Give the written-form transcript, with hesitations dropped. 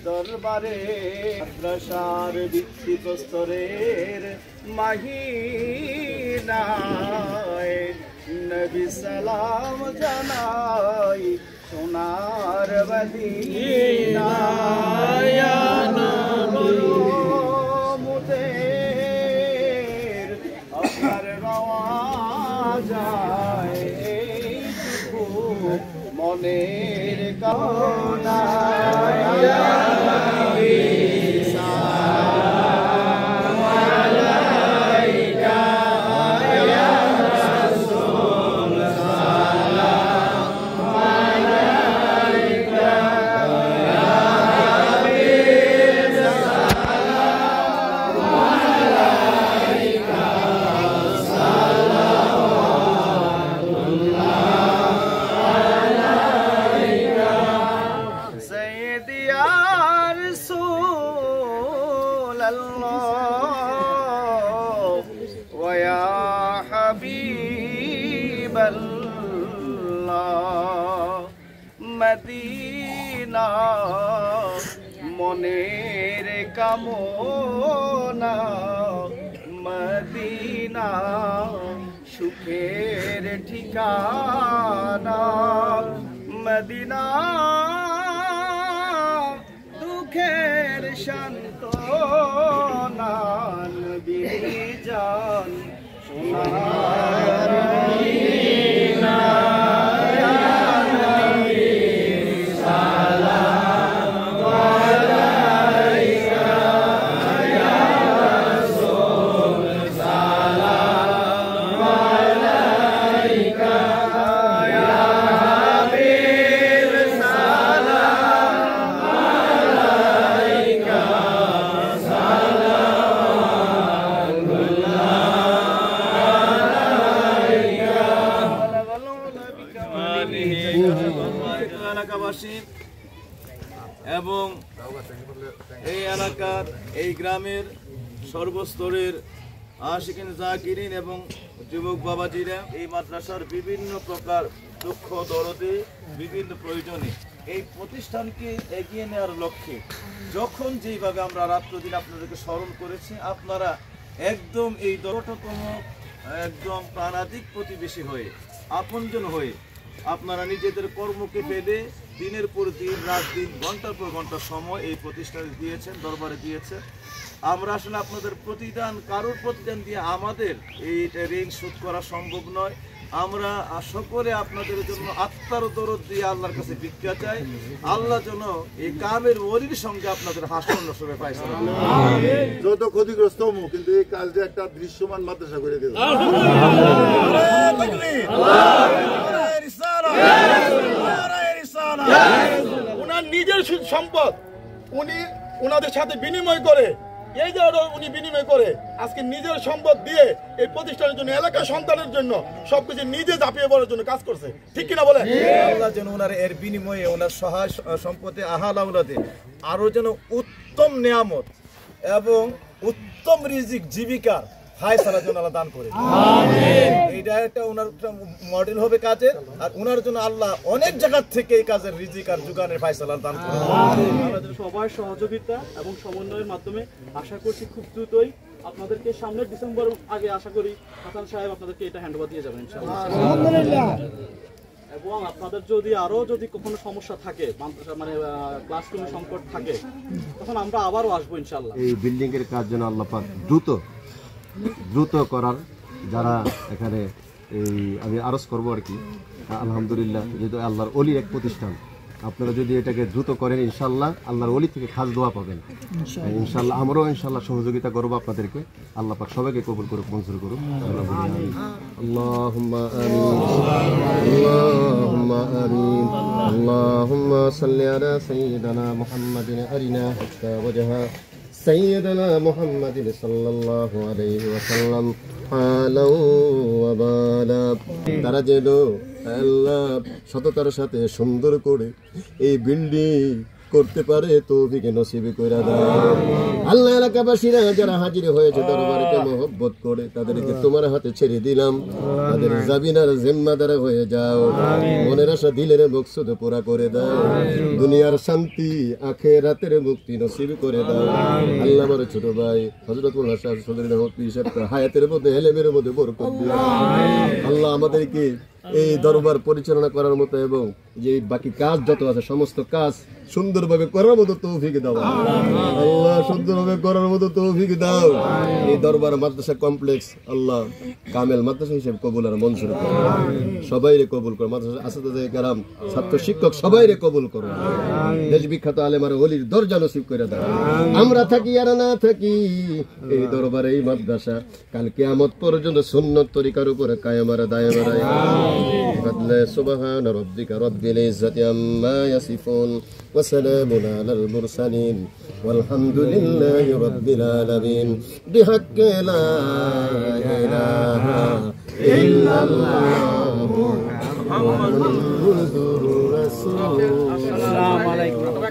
দরবারে মাদ্রাসার ভিত্তি প্রস্তরের মাহিনায় নবী সালাম জানাই সোনার মদিনায় মুদের আপনার রওয়া যায় মনের কামনা মদিনা মনের কামনা মদিনা সুখের ঠিকানা মদিনা দুঃখের সান্ত্বনা নবী জান সোনার মদিনা এলাকাবাসী এবং এই এলাকার এই গ্রামের সর্বস্তরের আশিকিন জাকিরিন এবং যুবক বাবাজিরা এই মাদ্রাসার বিভিন্ন প্রকার দুঃখ দরদে বিভিন্ন প্রয়োজনে এই প্রতিষ্ঠানকে এগিয়ে নেওয়ার লক্ষ্যে যখন যেইভাবে আমরা রাত্রদিন আপনাদেরকে স্মরণ করেছি আপনারা একদম এই দরতম একদম প্রাণাধিক প্রতিবেশী হয়ে আপনজন হয়ে আপনারা নিজেদের কর্মকে ফেলে দিনের পর দিন রাত দিন ঘন্টার পর ঘন্টা সময় এই প্রতিষ্ঠানে দিয়েছেন দরবারে দিয়েছেন আমরা আসলে আপনাদের প্রতিদান কারোর প্রতিদান দিয়ে আমাদের এইটা ঋণ শোধ করা সম্ভব নয় আমরা সকলে আপনাদের জন্য আত্মার দরদ দিয়ে আল্লাহর কাছে ভিক্ষা চাই আল্লাহ যেন এই কামের ওলির সঙ্গে আপনাদের হাসন নসবে পাইছে যত ক্ষতিগ্রস্ত হবো কিন্তু এই কাজটা একটা দৃশ্যমান মাদ্রাসা করে দিল উনার নিজের সম্পদ উনি ওনাদের সাথে বিনিময় করে এই যে উনি বিনিময় করে আজকে নিজের সম্পদ দিয়ে এই প্রতিষ্ঠানের জন্য এলাকার সন্তানের জন্য সবকিছু নিজে ঝাঁপিয়ে পড়ার জন্য কাজ করছে ঠিক কিনা বলে আল্লাহ যেন ওনার এর বিনিময়ে ওনার সহায় সম্পদে আহাল আওলাদে আরো যেন উত্তম নিয়ামত এবং উত্তম রিজিক জীবিকার ফায়সালা যেন আল্লাহ দান করে এইটা একটা ওনার মডেল হবে কাজের আর ওনার জন্য আল্লাহ অনেক জায়গা থেকে এই কাজের রিজিক আর যোগানের ফায়সালা দান করে সবার সহযোগিতা এবং সমন্বয়ের মাধ্যমে আশা করছি খুব দ্রুতই আপনাদেরকে সামনের ডিসেম্বর আগে আশা করি হাসান সাহেব আপনাদেরকে এটা হ্যান্ডওভার দিয়ে যাবেন ইনশাআল্লাহ এবং আপনাদের যদি কখনো সমস্যা থাকে মানে ক্লাসরুমে সংকট থাকে তখন আমরা আবারও আসবো ইনশাআল্লাহ এই বিল্ডিং এর কাজ যেন আল্লাহ পাক দ্রুত করার যারা এখানে এই আমি আরজ করবো আর কি আলহামদুলিল্লাহ যেহেতু আল্লাহর ওলি এক প্রতিষ্ঠান আপনারা যদি এটাকে দ্রুত করেন ইনশাআল্লাহ আল্লাহর ওলি থেকে খাস দোয়া পাবেন ইনশাআল্লাহ আমরাও ইনশাআল্লাহ সহযোগিতা করবো আপনাদেরকে আল্লাহ পাক সবাইকে কবুল করুক মঞ্জুর করুক আল্লাহুম্মা আমিন আল্লাহুম্মা আমিন আল্লাহুম্মা সাল্লি আলা সাইয়্যিদিনা মুহাম্মাদিন আরিনা হাত্তা ওয়াজহা سيدنا محمد صلى الله عليه وسلم حالا وبالا তারা যেন আল্লাহ সততার সাথে সুন্দর করে এই বিল্ডিং করতে পারে তৌফিকে নসিব কইরা দাও আল্লাহ এলাকাবাসীরা যারা হাজির হয়েছে দরবারকে মহব্বত করে তাদেরকে তোমার হাতে ছেড়ে দিলাম তাদের জাবিনার জিম্মাদার হয়ে যাও মনের আশা দিলের মকসুদ পুরা করে দাও দুনিয়ার শান্তি আখিরাতের মুক্তি নসিব করে দাও আল্লাহ আমার ছোট ভাই হযরত মাওলানা শাহ চৌধুরী রহমত পীর সাহেব হায়াতের মধ্যে এলেমের মধ্যে বরকত দিও আল্লাহ আমাদেরকে এই দরবার পরিচালনা করার মতো এবং যে বাকি কাজ যত আছে সমস্ত কাজ সুন্দরভাবে করার মতো তৌফিক দাও আল্লাহ সুন্দরভাবে করার মতো তৌফিক দাও এই দরবার মাদ্রাসা কমপ্লেক্স আল্লাহ কামেল মাদ্রাসা হিসেবে কবুল আর মঞ্জুর করো সবাইরে কবুল করো মাদ্রাসা আসাদায়ে কেরাম ছাত্র শিক্ষক সবাইরে কবুল করো দেশ বিখ্যাত আলেম আর ওলির দরজা নসিব করে দাও আমরা থাকি আর না থাকি এই দরবারে এই মাদ্রাসা কাল কিয়ামত পর্যন্ত সুন্নত তরিকার উপরে কায়েম আর দায়েম فضل سبحان ربك رب العزة عما يصفون وسلام على المرسلين والحمد لله رب العالمين بحق لا إله إلا الله محمد رسول الله. السلام عليكم.